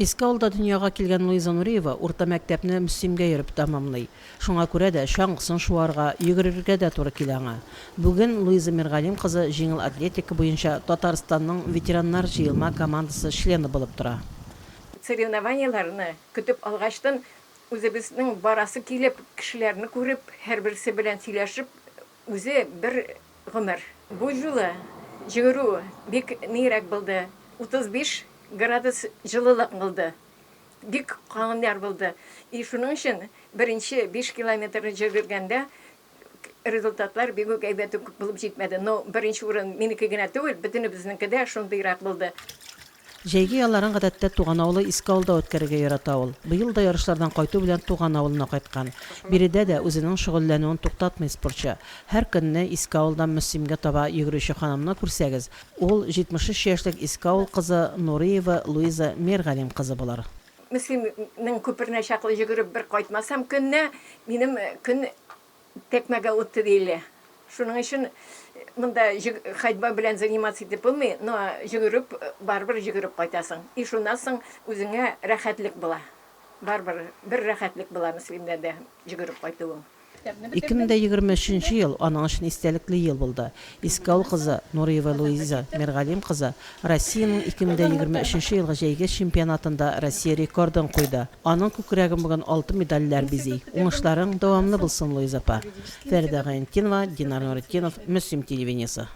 Иске авылда дөньяга килгән Луиза Нуриева урта мәктәпне Мөслимгә йөреп тәмамлый. Шуңа күрә дә чаңгысын шуарга, йөгерергә дә туры килә аңа. Бүген Луиза Миргалим кызы җиңел атлетика буенча Татарстанның ветераннар җыелма командасы члены булып тора. Соревнованияларны көтеп алгачтан үзебезнең барасы килеп, кешеләрне күреп, һәрберсе белән сөйләшеп, үзе бер гомер. Бу юлы җыгыру бик нирәк булды. 35 градус җылылык булды. Бик каңнар булды. И шуның өчен беренче 5 километр җыгырганда результатлар бик әйбәт булып җитмәде. Но беренче урын минеке генә түгел, бөтенебезнеке дә шундыйрак булды. Җәйге ялларын гадәттә туган авылы Иске авылда үткәрергә ярата ул. Быел да ярышлардан кайту белән туган авылына кайткан. Биредә дә үзенең шөгыльләнүен туктатмый спортчы. Һәр көнне Иске авылдан Мөслимгә таба йөгерүче ханымны күрсәгез, ул 73 яшьлек Иске авыл кызы Нуриева Луиза Миргалим кызы булар. Мөслимнең күперенә чаклы йөгереп бер кайтмасам көнне, минем көн тәкмәгә үтте диле. Шуның өчен монда ходьба белән заниматься итеп булмый, но йөгереп барбер йөгереп кайтасың. И шуннан соң үзеңә рәхәтлек була. Барбер бер рәхәтлек була Мөслимдә дә йөгереп кайтуың. 2023 ел аның өчен истәлекле ел булды. Иске авыл кызы Нуриева Луиза Миргалим кызы Россиянең 2023 елгы җәйге чемпионатында Россия рекордын куйды. Аның күкрәген бүген алтын медальләр бизи. Уңышларың дәвамлы булсын, Луиза апа. Фәридә Гаентинова, Динар Нуретдинов, Мөслим телевидениесе.